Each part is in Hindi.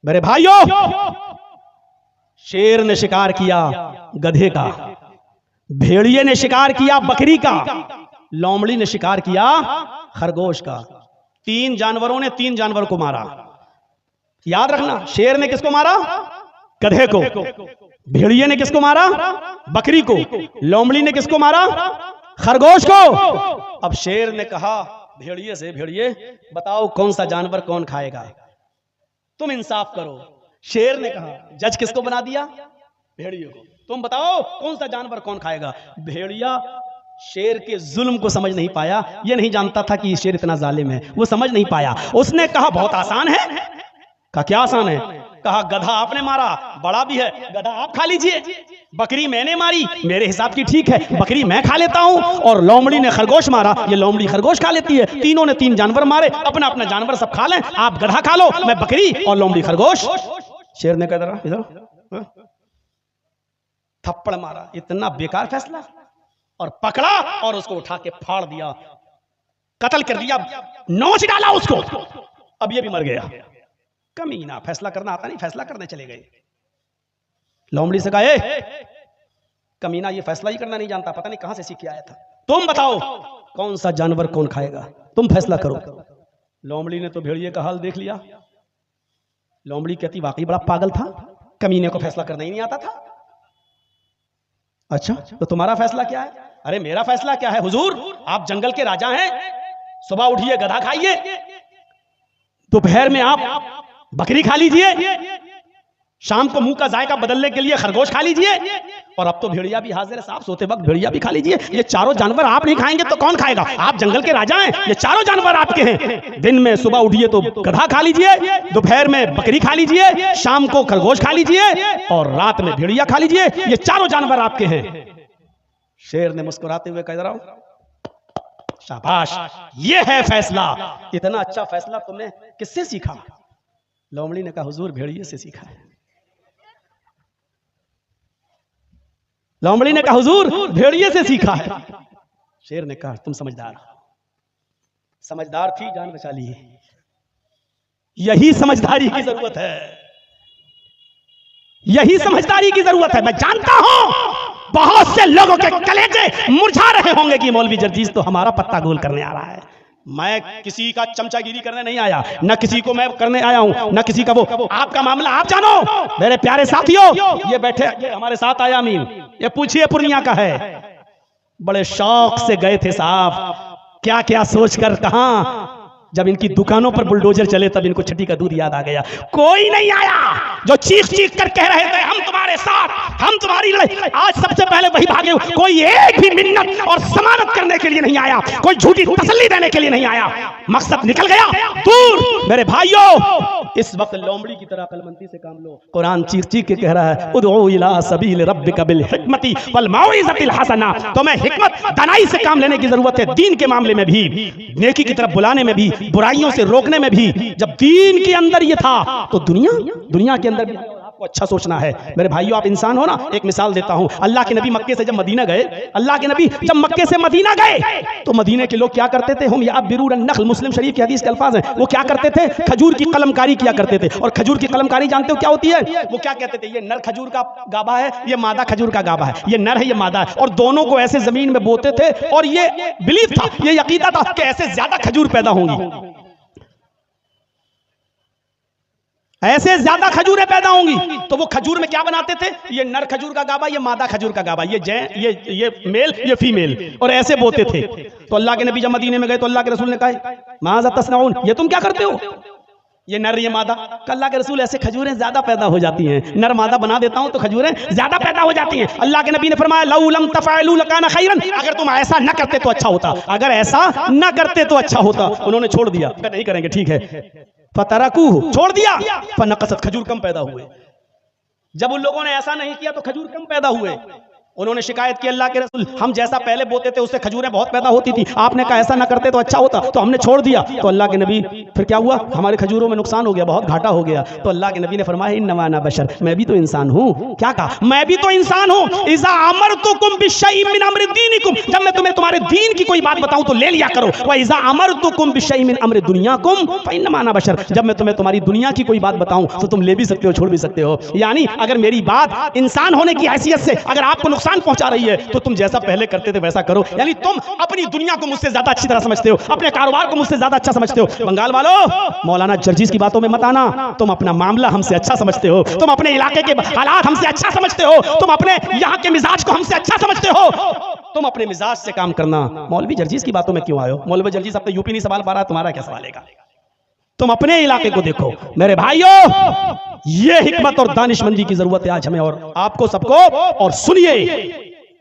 मेरे भाइयों, शेर ने शिकार किया गधे का, भेड़िए ने शिकार किया बकरी का, लोमड़ी ने शिकार किया खरगोश का। तीन जानवरों ने तीन जानवर को मारा। याद रखना, शेर ने किसको मारा? गधे को। भेड़िए ने किसको मारा? बकरी को। लोमड़ी ने किसको मारा? खरगोश को। अब शेर ने कहा भेड़िए से, भेड़िए बताओ कौन सा जानवर कौन खाएगा, तुम इंसाफ करो। शेर ने कहा, जज किसको बना दिया? भेड़िए को। तुम बताओ कौन सा जानवर कौन खाएगा। भेड़िया शेर के जुल्म को समझ नहीं पाया, ये नहीं जानता था कि शेर इतना जालिम है, वो समझ नहीं पाया। उसने कहा बहुत आसान है। कहा क्या आसान है? कहा गधा आपने मारा, बड़ा भी है, गधा आप खा लीजिए। बकरी मैंने मारी, मेरे हिसाब की ठीक है, बकरी मैं खा लेता हूं। और लोमड़ी ने खरगोश मारा, ये लोमड़ी खरगोश खा लेती है। तीनों ने तीन जानवर मारे, अपना अपना जानवर सब खा लें, आप गधा खा लो, मैं बकरी और लोमड़ी खरगोश। शेर ने कहा इधर थप्पड़ मारा, इतना बेकार फैसला, और पकड़ा और उसको उठा के फाड़ दिया, कत्ल कर दिया, नोच डाला उसको। अब ये भी मर गया। कमीना, फैसला करना आता नहीं, फैसला करने चले गए। लोमड़ी से कहा कमीना ये फैसला ही करना नहीं जानता, पता नहीं कहां से सीख के आया था। तुम बताओ कौन सा जानवर कौन खाएगा, तुम फैसला करो। लोमड़ी ने तो भेड़िए का हाल देख लिया। लोमड़ी कहती वाकई बड़ा पागल था, कमीने को फैसला करना ही नहीं आता था। अच्छा तो तुम्हारा फैसला क्या है? अरे मेरा फैसला क्या है हुजूर, आप जंगल के राजा हैं, सुबह उठिए गधा खाइए, दोपहर में आप बकरी खा लीजिए, शाम को मुंह का जायका बदलने के लिए खरगोश खा लीजिए, और अब तो भेड़िया भी हाजिर है साहब, सोते वक्त भेड़िया भी खा लीजिए। ये चारों जानवर आप नहीं खाएंगे तो कौन खाएगा? आप जंगल के राजा हैं, ये चारों जानवर आपके हैं। दिन में सुबह उठिए तो गधा खा लीजिए, दोपहर में बकरी खा लीजिए, शाम को खरगोश खा लीजिए, और रात में भेड़िया खा लीजिए, ये चारों जानवर आपके हैं। शेर ने मुस्कुराते हुए कह रहा हूं शाबाश, ये है फैसला। इतना अच्छा फैसला तुमने किससे सीखा? लोमड़ी ने कहा हुजूर भेड़िए से सीखा है। लोमड़ी ने कहा हुजूर भेड़िए से सीखा है। शेर ने कहा तुम समझदार, समझदार थी, जान बचा ली। यही समझदारी की जरूरत है, यही समझदारी की जरूरत है। मैं जानता हूं बहुत से लोगों के कलेजे मुरझा रहे होंगे कि मौलवी जर्जीस तो हमारा पत्ता गोल करने आ रहा है। मैं किसी का चमचागिरी करने नहीं आया, न किसी को मैं करने आया हूं, न किसी का वो। आपका मामला आप जानो। मेरे प्यारे साथियों, ये बैठे, ये हमारे साथ आया अमीन, ये पूछिए पूर्णिया का है, बड़े शौक से गए थे साहब, क्या क्या सोचकर कहां। जब इनकी दुकानों पर बुलडोजर चले तब इनको छठी का दूध याद आ गया। कोई नहीं आया जो चीख चीख कर कह रहे थे हम तुम्हारे साथ, हम तुम्हारी लड़ाई। आज सबसे पहले वही भागे। कोई एक भी मिन्नत और जमानत करने के लिए नहीं आया, कोई झूठी तसल्ली देने के लिए नहीं आया। मकसद निकल गया दूर। मेरे भाइयों, इस वक्त लोमड़ी की तरह अक्लमंदी से काम लो। कुरान चीख चीख के कह रहा है उदउ इला सबील रब्बिका बिल हिकमति वल मौइज़तिल हसना। तो मैं हिकमत दानाई से काम लेने की जरूरत है, दीन के मामले में भी, नेकी की तरफ बुलाने में भी, बुराइयों से रोकने में भी। जब दीन के अंदर ये था तो दुनिया के अंदर भी आपको अच्छा सोचना है। मेरे भाइयों, आप इंसान हो ना। एक मिसाल देता हूं, अल्लाह के नबी मक्के से जब मदीना गए, अल्लाह के नबी जब मक्के से मदीना गए तो मदीने के लोग क्या करते थे? हम याबिरून नख्ल, मुस्लिम शरीफ की हदीस के अल्फाज हैं। वो क्या करते थे? खजूर की कलमकारी किया करते थे। और खजूर की कलमकारी जानते हो क्या होती है? वो क्या कहते थे? ये नर खजूर का गाभा है, ये मादा खजूर का गाभा है, ये नर है, ये मादा है, और दोनों को ऐसे जमीन में बोते थे। और ये बिलीफ था, ये यकीदा था कि ऐसे ज्यादा खजूर पैदा होंगी, ऐसे ज्यादा खजूरें पैदा होंगी। तो वो खजूर में क्या बनाते थे? ये नर खजूर का गाभा, ये मादा खजूर का गाभा, ये मेल, ये फीमेल, और ऐसे बोते थे। तो अल्लाह के नबी जब मदीने में गए तो अल्लाह के रसूल ने कहा माज़ा तस्नऊन, ये तुम क्या करते हो? ये नर ये मादा। अल्लाह के रसूल ऐसे खजूरें ज्यादा पैदा हो जाती हैं, नर मादा बना देता हूं तो खजूरें ज्यादा पैदा हो जाती हैं। अल्लाह के नबी ने फरमाया लौ लम तफअलू लकाना खैरन, अगर तुम ऐसा न करते तो अच्छा होता, अगर ऐसा न करते तो अच्छा होता। उन्होंने छोड़ दिया, नहीं करेंगे, ठीक है, फतरकूहु, छोड़ दिया, फनकसत, खजूर कम पैदा हुए। जब उन लोगों ने ऐसा नहीं किया तो खजूर कम पैदा हुए। उन्होंने शिकायत की, अल्लाह के रसूल हम जैसा पहले बोते थे उससे खजूरें बहुत पैदा होती थी, आपने कहा ऐसा ना करते तो अच्छा होता, तो हमने छोड़ दिया। तो अल्लाह के नबी फिर क्या हुआ, हमारे खजूरों में नुकसान हो गया, बहुत घाटा हो गया। तो अल्लाह के नबी ने फरमाया इन्नमा अना बशर, मैं भी तो इंसान हूँ। क्या कहा, मैं भी तो इंसान हूँ। इज़ा अमरतुकुम बिशैइन मिन अम्रि दीनिकुम, जब मैं तुम्हें तुम्हारे दीन की कोई बात बताऊं तो ले लिया करो। व इज़ा अमरतुकुम बिशैइन मिन अम्रि दुनियाकुम फइन्नमा अना बशर, जब मैं तुम्हें तुम्हारी दुनिया की कोई बात बताऊं तो तुम ले भी सकते हो, छोड़ भी सकते हो। यानी अगर मेरी बात इंसान होने की हैसियत से अगर आपको नुकसान पहुंचा रही है तो तुम जैसा पहले करते थे वैसा करो। यानी तुम अपनी दुनिया को मुझसे ज्यादा अच्छी तरह समझते हो, अपने कारोबार को मुझसे ज्यादा अच्छा समझते हो। बंगाल वालों, मौलाना जर्जीस की बातों में मत आना, तुम अपना मामला हमसे अच्छा समझते हो, तुम अपने इलाके के हालात हमसे अच्छा समझते हो, तुम अपने यहाँ के मिजाज को हमसे अच्छा समझते हो, तुम अपने मिजाज से काम करना। मौलवी जर्जीस की बातों में क्यों आए हो? मौलवी जर्जीस अब तो यूपी नहीं संभाल पा रहा, तुम्हारा क्या सवालेगा? तुम अपने इलाके को देखो। मेरे भाइयों, ये हिकमत और दानिशमंदी की जरूरत है आज हमें और आपको सबको। और सुनिए,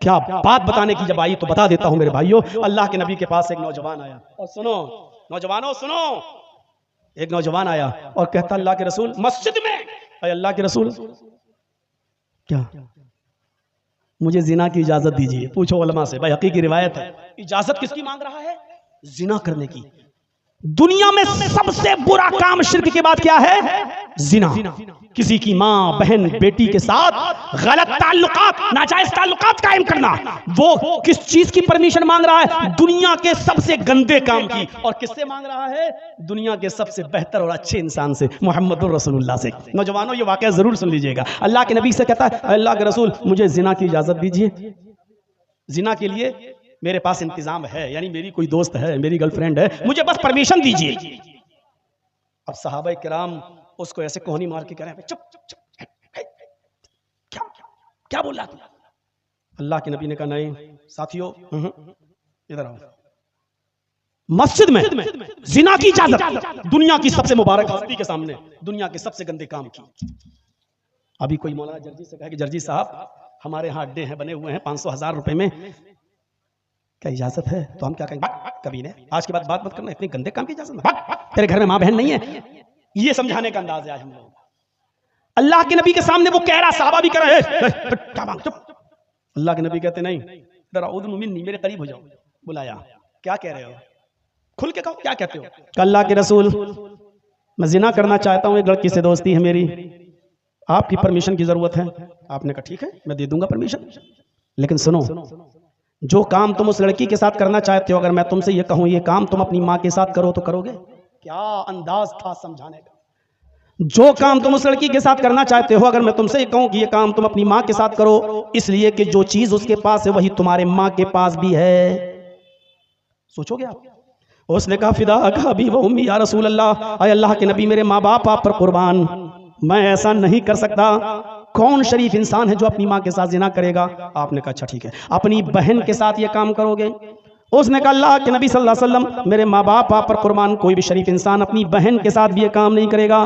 क्या बात बताने की जब आई तो बता देता हूं मेरे भाइयों। अल्लाह के नबी के पास एक नौजवान आया, और सुनो नौजवानों सुनो, एक नौजवान आया और कहता अल्लाह के रसूल मस्जिद में, अरे अल्लाह के रसूल क्या मुझे जिना की इजाजत दीजिए। पूछो उलमा से, भाई हकीकी रिवायत है, इजाजत किसकी मांग रहा है? जिना करने की। दुनिया में सबसे बुरा काम शिर्क के बाद क्या है? जिना। किसी की माँ बहन बेटी के साथ गलत ताल्लुकात, नाजायज ताल्लुकात कायम करना, वो किस चीज की परमिशन मांग रहा है? दुनिया के सबसे गंदे काम की। और किससे मांग रहा है? दुनिया के सबसे बेहतर और अच्छे इंसान से, मोहम्मदुर रसूलुल्लाह से। नौजवानों, ये वाकया जरूर सुन लीजिएगा। अल्लाह के नबी से कहता है अल्लाह के रसूल मुझे जिना की इजाजत दीजिए, जिना के लिए मेरे पास इंतजाम है, यानी मेरी कोई दोस्त है, मेरी गर्लफ्रेंड है, मुझे बस परमिशन दीजिए। अब सहाबा किराम उसको ऐसे कोहनी मार के कह रहे हैं चुप चुप चुप, क्या क्या बोल रहा तू? अल्लाह के नबी ने कहा नहीं साथियों, इधर आओ। मस्जिद में जिना की इजाजत दुनिया की सबसे मुबारक हस्ती के सामने, दुनिया के सबसे गंदे काम की। अभी कोई मौलाना जर्जी से कहे कि जर्जी साहब हमारे यहाँ अड्डे हैं बने हुए हैं 500,000 रुपए में, क्या इजाजत है? तो हम क्या कहेंगे, कभी ने आज के बाद बात मत करना, इतने गंदे काम की इजाजत नहीं, तेरे घर में माँ बहन नहीं है। ये समझाने का अंदाज है आज हम लोग। अल्लाह के नबी के सामने वो कह रहा, साहबा भी कर रहे हैं चुप। अल्लाह के नबी कहते नहीं, मिन्नी, मेरे करीब हो जाओ। बुलाया, क्या कह रहे हो? खुल के कहो, क्या कहते हो? अल्लाह के रसूल मैं जिना करना चाहता हूँ, एक लड़की से दोस्ती है मेरी, आपकी परमिशन की जरूरत है। आपने कहा ठीक है मैं दे दूंगा परमिशन, लेकिन सुनो, जो काम तुम उस लड़की के साथ करना चाहते हो, अगर मैं तुमसे ये कहूं ये काम तुम अपनी माँ के साथ करो तो करोगे? क्या अंदाज था समझाने का। जो काम तुम उस लड़की के साथ करना चाहते हो, अगर मैं तुमसे ये कहूं कि ये काम तुम अपनी माँ के साथ करो, इसलिए कि जो चीज उसके पास है वही तुम्हारे माँ के पास भी है, सोचोगे आप? उसने कहा फिदा का भी वो उम्मी या रसूल अल्लाह, अय अल्लाह के नबी मेरे माँ बाप आप पर कुर्बान, मैं ऐसा नहीं कर सकता। कौन शरीफ इंसान है जो अपनी माँ के साथ जिना करेगा? आपने कहा अच्छा ठीक है, अपनी बहन के साथ ये काम करोगे? उसने कहा अल्लाह के नबी सल्लल्लाहु अलैहि वसल्लम मेरे माँ बाप आप पर कुर्बान, कोई भी शरीफ इंसान अपनी बहन के साथ भी ये काम नहीं करेगा।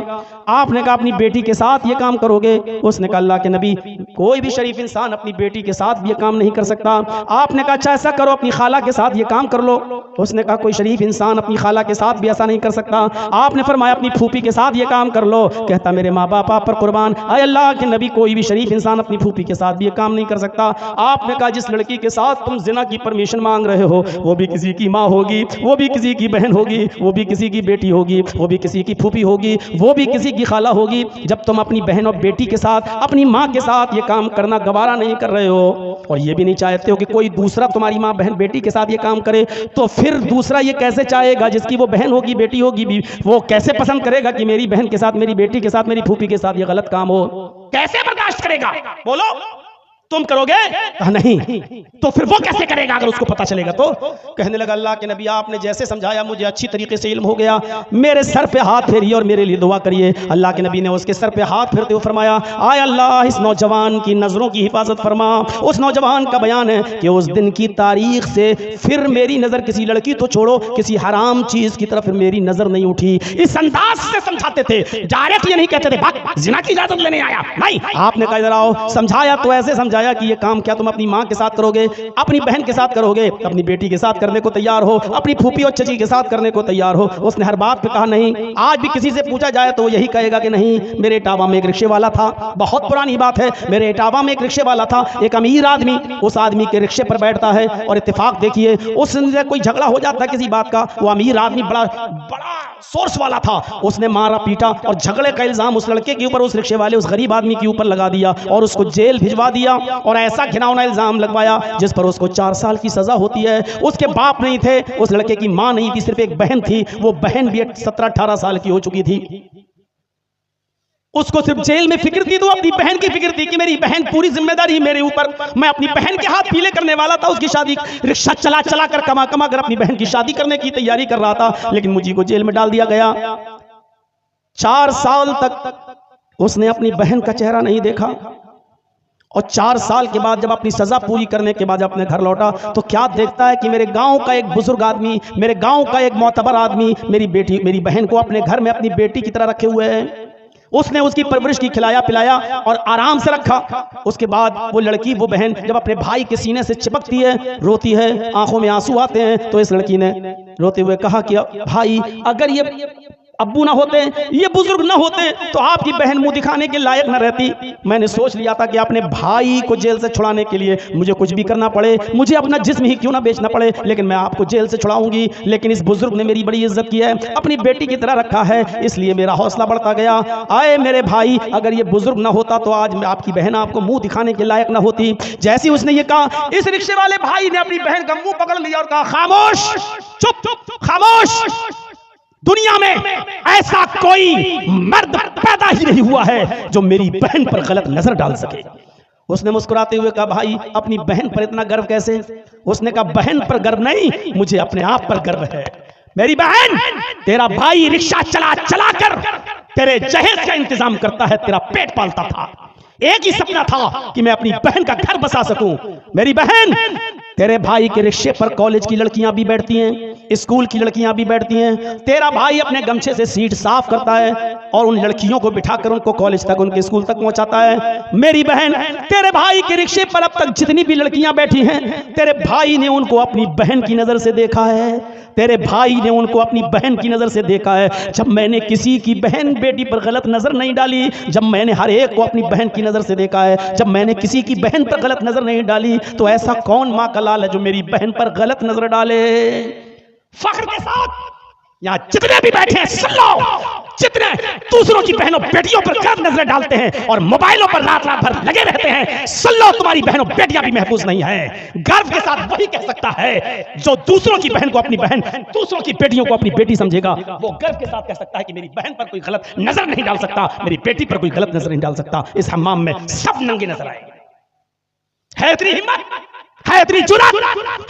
आपने कहा अपनी बेटी के साथ ये काम करोगे? उसने कहा अल्लाह के नबी कोई भी शरीफ इंसान अपनी बेटी के साथ भी ये काम नहीं कर सकता। आपने कहा अच्छा ऐसा करो अपनी खाला के साथ ये काम कर लो। उसने कहा कोई शरीफ इंसान अपनी खाला के साथ भी ऐसा नहीं कर सकता। आपने फरमाया अपनी फूफी के साथ ये काम कर लो। कहता मेरे माँ बाप आप पर कुर्बान, अय अल्लाह के नबी कोई भी शरीफ इंसान अपनी फूफी के साथ भी ये काम नहीं कर सकता। आपने कहा जिस लड़की के साथ तुम जिना की परमिशन मांग रहे हो वो भी किसी की माँ होगी, वो भी किसी की बहन होगी, वो भी किसी की बेटी होगी, वो भी किसी की फूफी होगी, वो भी किसी की खाला होगी। जब तुम अपनी बहन और बेटी के साथ अपनी माँ के साथ ये काम करना गवारा नहीं कर रहे हो और ये भी नहीं चाहते हो कि कोई दूसरा तुम्हारी माँ बहन बेटी के साथ ये काम करे, तो फिर दूसरा ये कैसे चाहेगा जिसकी वो बहन होगी बेटी होगी भी, वो कैसे पसंद करेगा कि मेरी बहन के साथ मेरी बेटी के साथ मेरी फूफी के साथ ये गलत काम हो? कैसे बर्दाश्त करेगा? बोलो तुम करोगे? नहीं। तो फिर वो कैसे करेगा अगर उसको पता चलेगा तो? कहने लगा अल्लाह के नबी आपने जैसे समझाया मुझे अच्छी तरीके से इल्म हो गया, मेरे सर पे हाथ फेरिए और मेरे लिए दुआ करिए। अल्लाह के नबी ने उसके सर पे हाथ फेरते हुए फरमाया आय अल्लाह इस नौजवान की नजरों की हिफाजत फरमा। उस नौजवान का बयान है कि उस दिन की तारीख से फिर मेरी नजर किसी लड़की तो छोड़ो किसी हराम चीज की तरफ मेरी नजर नहीं उठी। इस अंदाज से समझाते थे, डायरेक्ट ये नहीं कहते थे भाग जिना की इजाजत लेने आया, नहीं। आपने कहा इधर आओ, समझाया तो ऐसे समझाया समझाया कि ये काम क्या तुम अपनी माँ के साथ करोगे, अपनी बहन के साथ करोगे, अपनी बेटी के साथ करने को तैयार हो, अपनी फूफी और चची के साथ करने को तैयार हो। उसने हर बात पे कहा नहीं। आज भी किसी से पूछा जाए तो यही कहेगा कि नहीं, मेरे इटावा में एक रिक्शे वाला था, बहुत पुरानी बात है, मेरे इटावा में एक रिक्शे वाला था, एक अमीर आदमी उस आदमी के रिक्शे पर बैठता है और इत्तेफाक देखिए उससे कोई झगड़ा हो जाता है किसी बात का, वो अमीर आदमी बड़ा सोर्स वाला था, उसने मारा पीटा और झगड़े का इल्जाम उस लड़के के ऊपर, उस रिक्शे वाले उस गरीब आदमी के ऊपर लगा दिया और उसको जेल भिजवा दिया और ऐसा घिनौना इल्जाम लगवाया जिस पर उसको 4 साल की सजा होती है। उसके बाप नहीं थे, उस लड़के की मां नहीं थी, सिर्फ एक बहन थी, वो बहन भी 17-18 साल की हो चुकी थी। उसको सिर्फ जेल में फिक्र थी तो अपनी बहन की फिक्र थी कि मेरी बहन, पूरी जिम्मेदारी मेरे ऊपर, मैं अपनी बहन के हाथ पीले करने वाला था, उसकी शादी रिक्शा चला चला कर कमा कमा कर अपनी बहन की शादी करने की तैयारी कर रहा था, लेकिन मुझे को जेल में डाल दिया गया। 4 साल तक उसने अपनी बहन का चेहरा नहीं देखा और 4 साल के बाद जब अपनी सजा पूरी करने के बाद जब अपने घर लौटा तो क्या देखता है कि मेरे गांव का एक बुजुर्ग आदमी, मेरे गांव का एक मोतबर आदमी मेरी बहन को अपने घर में अपनी बेटी की तरह रखे हुए हैं। उसने उसकी परवरिश की, खिलाया पिलाया और आराम से रखा। उसके बाद वो लड़की, वो बहन जब अपने भाई के सीने से चिपकती है, रोती है, आंखों में आंसू आते हैं, तो इस लड़की ने रोते हुए कहा कि भाई, अगर ये अब्बू ना होते, ये बुजुर्ग ना होते तो आपकी बहन मुंह दिखाने के लायक न रहती। मैंने सोच लिया था कि अपने भाई को जेल से छुड़ाने के लिए मुझे कुछ भी करना पड़े, मुझे अपना जिस्म ही क्यों ना बेचना पड़े, लेकिन मैं आपको जेल से छुड़ाऊंगी। लेकिन इस बुजुर्ग ने मेरी बड़ी इज्जत की है, अपनी बेटी की तरह रखा है, इसलिए मेरा हौसला बढ़ता गया। आए मेरे भाई, अगर ये बुजुर्ग ना होता तो आज मैं आपकी बहन आपको मुंह दिखाने के लायक ना होती। जैसे उसने ये कहा, इस रिक्शे वाले भाई ने अपनी बहन का मुंह पकड़ लिया और कहा, खामोश, चुप, खामोश। दुनिया में ऐसा कोई मर्द पैदा ही नहीं हुआ है जो मेरी बहन पर गलत नजर डाल सके। उसने मुस्कुराते हुए कहा, भाई अपनी बहन पर इतना गर्व कैसे? उसने कहा, बहन पर गर्व नहीं, मुझे अपने आप पर गर्व है। मेरी बहन, तेरा भाई रिक्शा चला चला कर तेरे जहेज का इंतजाम करता है, तेरा पेट पालता था, एक ही सपना था कि मैं अपनी बहन का घर बसा सकूं। मेरी बहन, तेरे भाई के रिक्शे पर कॉलेज की लड़कियां भी बैठती हैं, स्कूल की लड़कियां भी बैठती हैं। तेरा भाई अपने गमछे से सीट साफ करता है और उन लड़कियों को बिठाकर उनको कॉलेज तक, उनके स्कूल तक पहुंचाता है। मेरी बहन, तेरे भाई के रिक्शे पर अब तक जितनी भी लड़कियां बैठी हैं, तेरे भाई ने उनको अपनी बहन की नजर से देखा है, तेरे भाई ने उनको अपनी बहन की नजर से देखा है। जब मैंने किसी की बहन बेटी पर गलत नजर नहीं डाली, जब मैंने हर एक को अपनी बहन की नजर से देखा है, जब मैंने किसी की बहन पर गलत नजर नहीं डाली, तो ऐसा कौन मां का लाल है जो मेरी बहन पर गलत नजर डाले? फख्र के साथ यहाँ जितने भी बैठे हैं सुन लो, जितने दूसरों की बहनों बेटियों पर गलत नजरें डालते हैं और मोबाइलों पर रात रात भर लगे रहते हैं, सुन लो, तुम्हारी बहनों बेटियां भी महफूज नहीं है। गर्व के साथ वही कह सकता है जो दूसरों की बहन को अपनी बहन, दूसरों की बेटियों को अपनी बेटी समझेगा, वो गर्व के साथ कह सकता है कि मेरी बहन पर कोई गलत नजर नहीं डाल सकता, मेरी बेटी पर कोई गलत नजर नहीं डाल सकता। इस हम्माम में सब नंगे नजर आएंगे। है इतनी हिम्मत, है इतनी जुर्रत,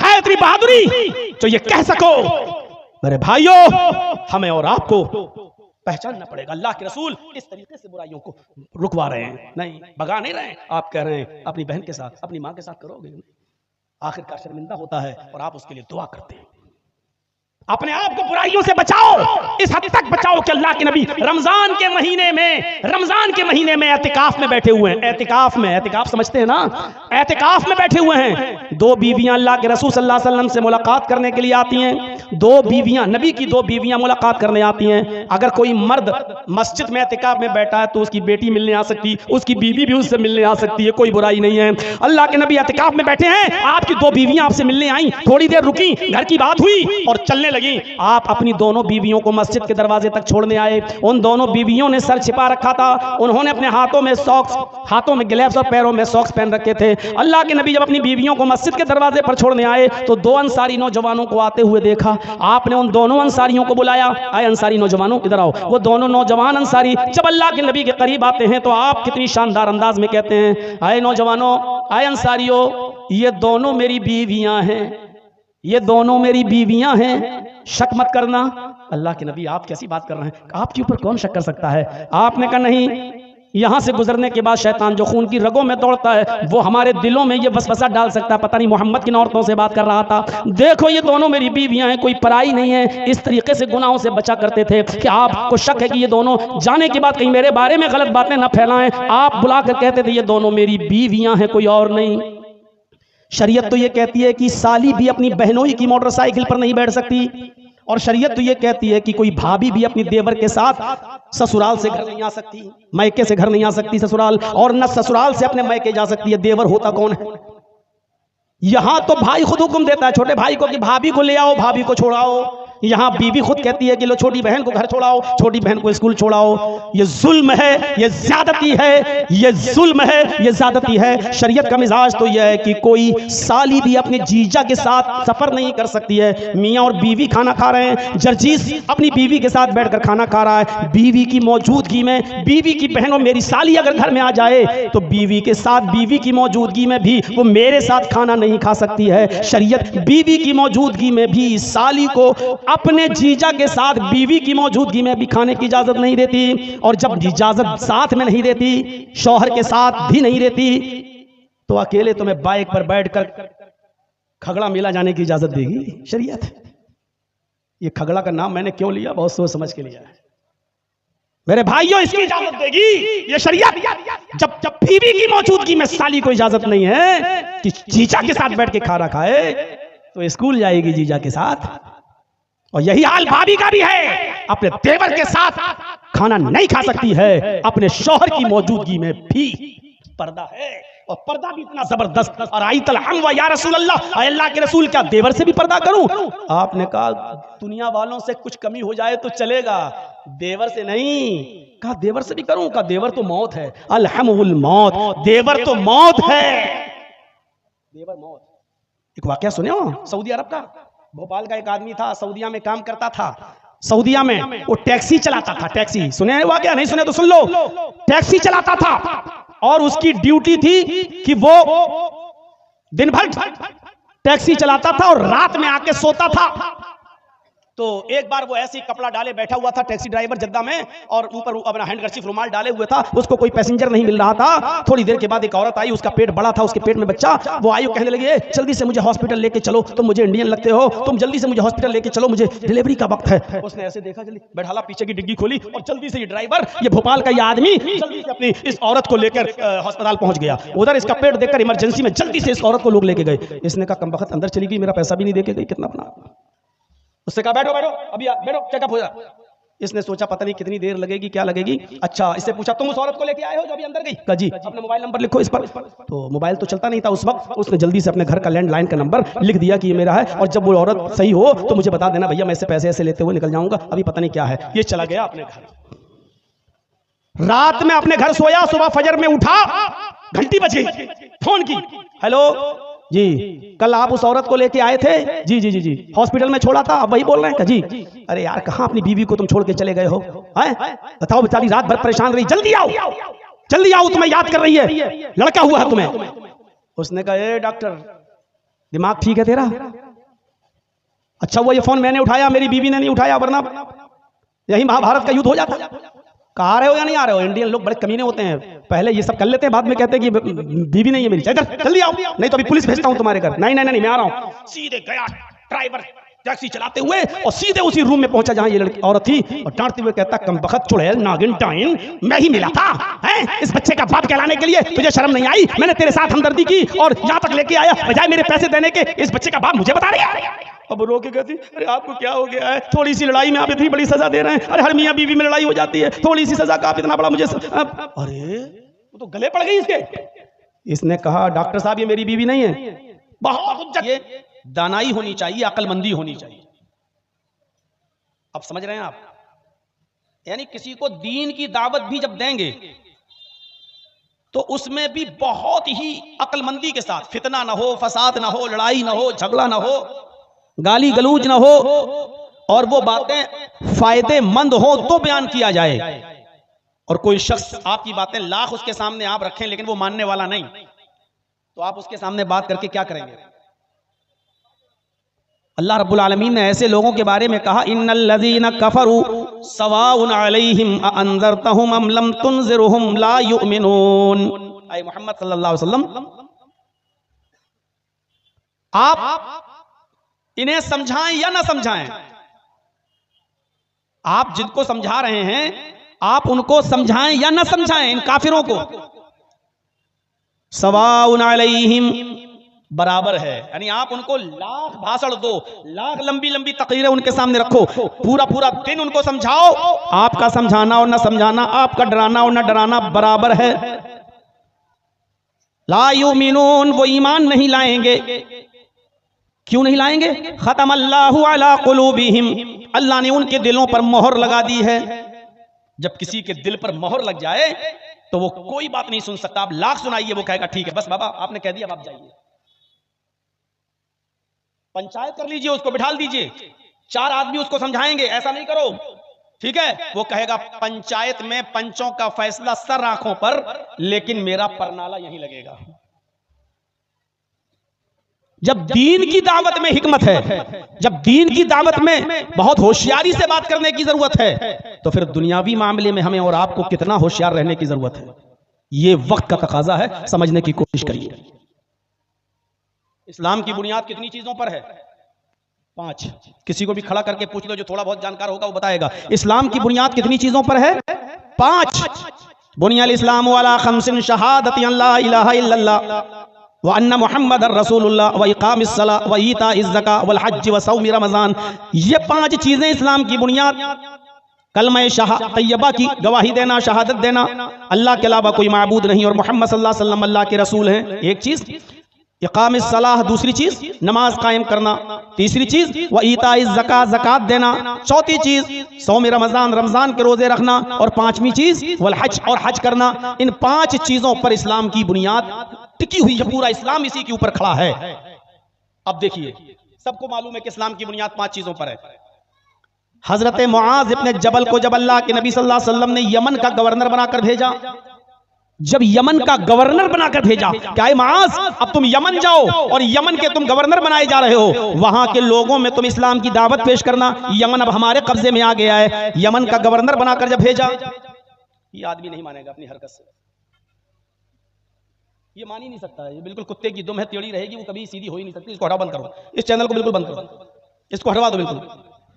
है इतनी बहादुरी जो ये कह सको, मेरे भाइयों, हमें और आपको पहचानना पड़ेगा। अल्लाह के रसूल इस तरीके से बुराइयों को रुकवा रहे हैं, नहीं भगा नहीं रहे हैं। आप कह रहे हैं अपनी बहन के साथ, अपनी मां के साथ करोगे, आखिरकार शर्मिंदा होता है और आप उसके लिए दुआ करते हैं। अपने आप को बुराइयों से बचाओ, इस हद तक बचाओ कि अल्लाह के नबी रमजान के महीने में एतिकाफ में बैठे हुए हैं। एतिकाफ समझते हैं ना? एतिकाफ में बैठे हुए हैं। 2 बीवियां अल्लाह के रसूल सल्लल्लाहु अलैहि वसल्लम से मुलाकात करने के लिए आती हैं। 2 बीवियां, नबी की 2 बीवियां मुलाकात करने आती हैं। अगर कोई मर्द मस्जिद में एतिकाफ में बैठा है तो उसकी बेटी मिलने आ सकती, उसकी बीवी भी उससे मिलने आ सकती है, कोई बुराई नहीं है। अल्लाह के नबी एतिकाफ में बैठे हैं, आपकी 2 बीवियां आपसे मिलने आई, थोड़ी देर रुकी, घर की बात हुई और चलने लगी। आप अपनी दोनों बीवियों को मस्जिद के दरवाजे तक छोड़ने आए। उन दोनों बीवियों ने सर छिपा रखा था, उन्होंने अपने हाथों में सॉक्स, हाथों में ग्लव्स और पैरों में सॉक्स पहन रखे थे। अल्लाह के नबी जब अपनी बीवियों को मस्जिद के दरवाजे पर छोड़ने आए तो 2 अंसारी नौजवानों को आते हुए देखा। आपने उन दोनों अंसारियों को बुलाया, आए अंसारी नौजवानों इधर आओ। वो दोनों नौजवान अंसारी जब अल्लाह के नबी के करीब आते हैं तो आप कितनी शानदार अंदाज में कहते हैं, आए नौजवानों, आए अंसारियों, ये दोनों मेरी बीवियां हैं, ये दोनों मेरी बीवियां हैं, शक मत करना। अल्लाह के नबी, आप कैसी बात कर रहे हैं? आपके ऊपर कौन शक कर सकता है? आपने कहा नहीं, यहाँ से गुजरने के बाद शैतान जो खून की रगों में दौड़ता है वो हमारे दिलों में ये वसवसा डाल सकता है, पता नहीं मोहम्मद किन औरतों से बात कर रहा था, देखो ये दोनों मेरी बीवियां हैं, कोई पराई नहीं है। इस तरीके से गुनाहों से बचा करते थे कि आपको शक है कि ये दोनों जाने के बाद कहीं मेरे बारे में गलत बातें ना फैलाएं, आप बुलाकर कहते थे ये दोनों मेरी बीवियां हैं, कोई और नहीं। शरीयत तो ये कहती है कि साली भी अपनी बहनोई की मोटरसाइकिल पर नहीं बैठ सकती, और शरीयत तो ये कहती है कि कोई भाभी भी अपनी देवर के साथ ससुराल से घर नहीं आ सकती, मैके से घर नहीं आ सकती ससुराल, और न ससुराल से अपने मैके जा सकती है। देवर होता कौन है? यहां तो भाई खुद हुक्म देता है छोटे भाई को कि भाभी को ले आओ, भाभी को छोड़ाओ। यहाँ बीवी खुद कहती है कि लो छोटी बहन को घर छोड़ाओ, छोटी बहन को स्कूल छोड़ाओ। ये जुल्म है, ये ज्यादती है, ये जुल्म है, ये ज्यादती है। शरीयत का मिजाज तो यह है कि कोई साली भी अपने जीजा के साथ सफर नहीं कर सकती है। मियाँ और बीवी खाना खा रहे हैं, जर्जीस अपनी बीवी के साथ बैठकर खाना खा रहा है, बीवी की मौजूदगी में बीवी की बहनों मेरी साली अगर घर में आ जाए तो बीवी के साथ बीवी की मौजूदगी में भी वो मेरे साथ खाना नहीं खा सकती है। शरीयत बीवी की मौजूदगी में भी साली को अपने जीजा के साथ बीवी की मौजूदगी में भी खाने की इजाजत नहीं देती, और जब इजाजत साथ में नहीं देती, शौहर के साथ भी नहीं देती, तो अकेले तुम्हें बाइक पर बैठकर खगड़ा मेला जाने की इजाजत देगी शरीयत? ये खगड़ा का नाम मैंने क्यों लिया? बहुत सोच समझ के लिया है मेरे भाइयों, इसकी इजाजत देगी ये शरीयत। जब जब बीवी की मौजूदगी में साली को इजाजत नहीं है कि जीजा के साथ बैठ के खाना खाए, तो स्कूल जाएगी जीजा के साथ। और यही हाल भाभी का भी है, अपने देवर के साथ खाना नहीं खा सकती है, अपने शौहर की मौजूदगी में भी पर्दा है, और पर्दा भी इतना जबरदस्त। और आई तल हम या रसूल अल्लाह, अल्लाह के रसूल क्या देवर से भी पर्दा करूं? आपने कहा दुनिया वालों से कुछ कमी हो जाए तो चलेगा, देवर से नहीं। कहा देवर से भी करूं? कहा देवर तो मौत है, अलहमुल मौत, देवर तो मौत है, देवर मौत। एक वाकया सुने हो सऊदी अरब का? भोपाल का एक आदमी था, सऊदिया में काम करता था। सऊदिया में वो टैक्सी चलाता था। टैक्सी सुने हैं वाकया? नहीं सुने तो सुन लो। टैक्सी चलाता था और उसकी ड्यूटी थी कि वो दिन भर टैक्सी चलाता था और रात में आके सोता था। तो एक बार वो ऐसे ही कपड़ा डाले बैठा हुआ था टैक्सी ड्राइवर जद्दा में, और ऊपर अपना हैंडकरचीफ रुमाल डाले हुए था। उसको कोई पैसेंजर नहीं मिल रहा था। थोड़ी देर के बाद एक औरत आई, उसका पेट बड़ा था, उसके पेट में बच्चा। वो आई, कहने लगी जल्दी से मुझे हॉस्पिटल लेके चलो, तुम मुझे इंडियन लगते हो, तुम जल्दी से मुझे हॉस्पिटल लेके चलो, मुझे डिलीवरी का वक्त है। उसने ऐसे देखा, जल्दी बैठाला, पीछे की डिग्गी खोली, और जल्दी से ये ड्राइवर, ये भोपाल का ये आदमी जल्दी से अपनी इस औरत को लेकर अस्पताल पहुंच गया। उधर इसका पेट देखकर इमरजेंसी में जल्दी से इस औरत को लोग लेके गए। इसने कहा कमबख्त अंदर चली गई, मेरा पैसा भी नहीं देके गई, कितना अपना। उससे कहा बैठो बैठो अभी बैठो, चेकअप हो जाए। इसने सोचा पता नहीं कितनी देर लगेगी, क्या लगेगी। अच्छा, इससे पूछा तुम उस औरत को लेके आए हो जो अभी अंदर गई? कहा जी। अपना मोबाइल नंबर लिखो इस पर। तो मोबाइल तो चलता नहीं था उस वक्त। उसने जल्दी से अपने घर का लैंडलाइन का नंबर लिख दिया कि ये मेरा है, और जब वो औरत सही हो तो मुझे बता देना भैया, मैं इससे पैसे ऐसे लेते हुए निकल जाऊंगा, अभी पता नहीं क्या है। ये चला गया अपने घर। रात में अपने घर सोया, सुबह फजर में उठा, घंटी बजी, फोन की, हेलो जी, कल आप उस औरत को लेके आए थे? जी जी जी जी। हॉस्पिटल में छोड़ा था, अब वही बोल रहे हैं? जी। अरे यार, कहाँ अपनी बीवी को तुम छोड़ के चले गए हो? बताओ, बेचारी रात भर परेशान रही, जल्दी आओ जल्दी आओ, तुम्हें याद कर रही है, लड़का हुआ है तुम्हें। उसने कहा ए डॉक्टर, दिमाग ठीक है तेरा? अच्छा हुआ ये फोन मैंने उठाया, मेरी बीवी ने नहीं उठाया, वरना यही महाभारत का युद्ध हो जाता। कहा आ रहे हो या नहीं आ रहे हो? इंडियन लोग बड़े कमीने होते हैं, पहले ये सब कर लेते हैं, बाद में कहते हैं कि बीवी नहीं है मेरी, जल्दी आओ, नहीं तो अभी पुलिस भेजता हूं तुम्हारे घर। नहीं नहीं नहीं, मैं आ रहा हूं। सीधे गया ड्राइवर टैक्सी चलाते हुए, और सीधे उसी रूम में पहुंचा जहां ये लड़की औरत थी, और डांटते हुए कहता कमबख्त चुड़ैल नागिन टाइन, मैं ही मिला था इस बच्चे का बाप कहलाने के लिए, तुझे शर्म नहीं आई? मैंने तेरे साथ हमदर्दी की और यहां तक लेके आया, बजाय मेरे पैसे देने के इस बच्चे का बाप मुझे बता रही है। अब रो के कहती अरे आपको क्या हो गया है? थोड़ी सी लड़ाई में आप इतनी बड़ी सजा दे रहे हैं। अरे हर मियां बीवी में लड़ाई हो जाती है, थोड़ी सी सजा का आप इतना बड़ा मुझे अरे वो तो गले पड़ गई इसके। इसने कहा डॉक्टर साहब ये मेरी बीवी नहीं है। बहुत ये दानाई होनी चाहिए, अक्लमंदी होनी चाहिए। अब समझ रहे हैं आप? यानी किसी को दीन की दावत भी जब देंगे तो उसमें भी बहुत ही अक्लमंदी के साथ, फितना ना हो, फसाद ना हो, लड़ाई ना हो, झगड़ा ना हो, गाली गलूज ना हो, और वो बातें फायदेमंद हो तो बयान किया जाए। और कोई शख्स आपकी बातें लाख उसके सामने आप रखें लेकिन वो मानने वाला नहीं, तो आप उसके सामने बात करके क्या करेंगे? अल्लाह रब्बुल आलमीन ने ऐसे लोगों के बारे में कहा, इन्नल्लज़ीना कफ़रू सवाउन अलैहिम अअंज़रतहुम अम लम तुनज़िरहुम ला युमिनून। ऐ मोहम्मद सल्लल्लाहु अलैहि वसल्लम, आप इन्हें समझाएं या ना समझाएं, आप जिनको समझा रहे हैं आप उनको समझाएं या ना समझाएं, इन काफिरों को, सवाउन अलैहिम बराबर है। यानी आप उनको लाख भाषण दो, लाख लंबी लंबी तकरीरें उनके सामने रखो, पूरा पूरा दिन उनको समझाओ, आपका समझाना और ना समझाना, आपका डराना और ना डराना बराबर है। ला युमिनून, वो ईमान नहीं लाएंगे। क्यों नहीं लाएंगे? खतम अल्लाहु अला कुलूबिहिम, अल्लाह ने उनके दिलों पर मोहर लगा दी है। जब किसी के दिल पर मोहर लग जाए तो वो कोई बात नहीं सुन सकता। आप लाख सुनाइए, वो कहेगा ठीक है बस बाबा आपने कह दिया, अब आप जाइए। पंचायत कर लीजिए, उसको बिठा दीजिए, 4 आदमी उसको समझाएंगे ऐसा नहीं करो, ठीक है, वो कहेगा पंचायत में पंचों का फैसला सर आंखों पर, लेकिन मेरा परनाला यहीं लगेगा। जब दीन की दावत में हिकमत है, जब दीन की दावत में बहुत होशियारी से बात करने की जरूरत है, तो फिर दुनियावी मामले में हमें और आपको कितना होशियार रहने की जरूरत है, ये वक्त का तकाजा है। समझने की कोशिश करिए। इस्लाम की बुनियाद कितनी चीजों पर है? 5। किसी को भी खड़ा करके पूछ लो जो थोड़ा बहुत जानकार होगा वो बताएगा। इस्लाम की बुनियाद कितनी चीजों पर है? 5। बुनियाल इस्लाम वाला खमसिन शहादत अल्ला इलाहा इल्लल्लाह व अन्ना मुहम्मदर रसूलुल्लाह व इकामिस सला व ईताइज ज़का वल हज व सौम रमज़ान। ये 5 चीजें इस्लाम की बुनियाद। कलमा तैयबा की गवाही देना, शहादत देना अल्लाह के अलावा कोई माबूद नहीं और मोहम्मद सल्लल्लाहु अलैहि वसल्लम अल्लाह के रसूल हैं, एक चीज। इकामिस सलाह, दूसरी चीज नमाज कायम करना, तीसरी चीज व ईताइज ज़का, ज़कात देना, चौथी चीज सौम रमज़ान, रमजान के रोजे रखना, और 5वीं चीज वल हज, और हज करना। इन 5 चीजों पर इस्लाम की बुनियाद टिकी हुई है। पूरा इस्लाम इसी के ऊपर खड़ा है। अब देखिए, सबको मालूम है कि इस्लाम की बुनियाद 5 चीजों पर है। हजरत मुआज इब्ने जबल को जब अल्लाह के नबी सल्लल्लाहु अलैहि वसल्लम ने यमन का गवर्नर बनाकर भेजा, जब यमन का गवर्नर बनाकर भेजा, क्या है मुआज अब तुम यमन जाओ और यमन के तुम गवर्नर बनाए जा रहे हो, वहां के लोगों में तुम इस्लाम की दावत पेश करना, यमन अब हमारे कब्जे में आ गया है। यमन का गवर्नर बनाकर जब भेजा, ये आदमी नहीं मानेगा अपनी हरकत से, ये मान ही नहीं सकता है, ये बिल्कुल कुत्ते की दुम है, टेढ़ी रहेगी, वो कभी सीधी हो ही नहीं सकती। इसको हटाओ, बंद करो, इस चैनल को बिल्कुल बंद करो, इसको हटवा दो बिल्कुल।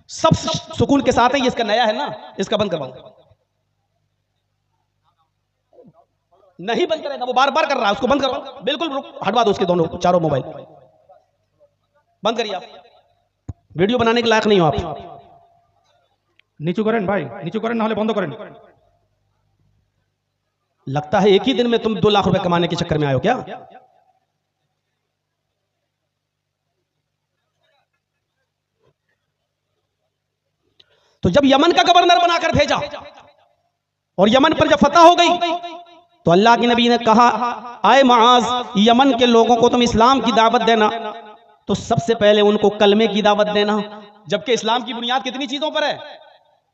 सब सुकून के साथ है, ये इसका नया है ना, इसका बंद करवाओ। नहीं बंद करेगा, वो बार बार कर रहा है, उसको बंद करो, बिल्कुल हटवा दो उसके दोनों चारों मोबाइल बंद करिए। आप वीडियो बनाने के लायक नहीं हो आप। नीचू करें भाई, नीचू करें, ना होले बंद करें। लगता है एक ही दिन में तुम 2 लाख रुपए कमाने के चक्कर में आयो क्या? तो जब यमन का गवर्नर बनाकर भेजा और यमन पर जब फतह हो गई, तो अल्लाह के नबी ने कहा, आए मुआज, यमन के लोगों को तुम इस्लाम की दावत देना, तो सबसे पहले उनको कलमे की दावत देना। जबकि इस्लाम की बुनियाद कितनी चीजों पर है?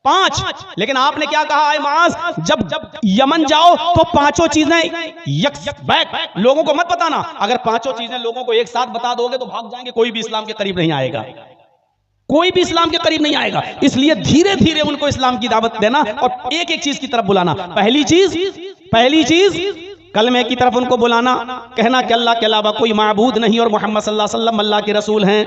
5। लेकिन आपने क्या कहा, आए मुआज, जब यमन जाओ तो 5 चीजें बैक लोगों को मत बताना। अगर 5 चीजें लोगों को एक साथ बता दोगे तो भाग जाएंगे, कोई भी इस्लाम के करीब नहीं आएगा, कोई भी इस्लाम के करीब नहीं आएगा। इसलिए धीरे धीरे उनको इस्लाम की दावत देना और एक एक चीज की तरफ बुलाना। पहली चीज कलमे की तरफ उनको बुलाना, कहना कि अल्लाह के अलावा कोई माबूद नहीं और मोहम्मद सल्लल्लाहु अलैहि वसल्लम अल्लाह के रसूल हैं।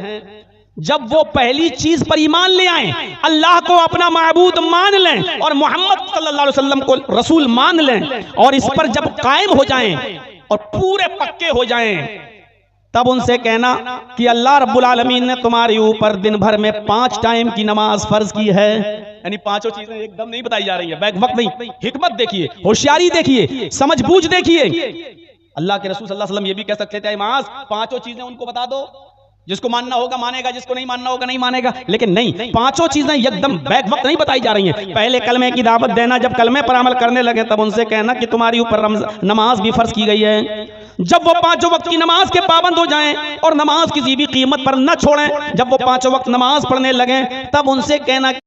जब वो पहली चीज पर ईमान ले आए, अल्लाह को अपना माबूद मान लें और मोहम्मद सल्लल्लाहु अलैहि वसल्लम को रसूल मान लें, और इस पर जब कायम हो जाएं और पूरे पक्के हो जाएं, तब उनसे कहना कि अल्लाह रब्बुल आलमीन ने तुम्हारे ऊपर दिन भर में 5 टाइम की नमाज फर्ज की है। यानी 5 चीजें एकदम नहीं बताई जा रही है, बैक वक्त नहीं। हिकमत देखिए, होशियारी देखिए, समझ बूझ देखिए। अल्लाह के रसूल सल्लल्लाहु अलैहि वसल्लम ये भी कह सकते थे, माज 5 चीजें उनको बता दो, जिसको मानना होगा मानेगा, जिसको नहीं मानना होगा नहीं मानेगा। लेकिन नहीं, 5 चीजें एकदम बैक वक्त नहीं बताई जा रही हैं। पहले कलमे की दावत देना, जब कलमे पर अमल करने लगे तब उनसे कहना कि तुम्हारी ऊपर नमाज भी फर्ज की गई है। जब वो 5 वक्त की नमाज के पाबंद हो जाएं और नमाज किसी भी कीमत पर न छोड़ें, जब वो 5 वक्त नमाज पढ़ने लगे तब उनसे कहना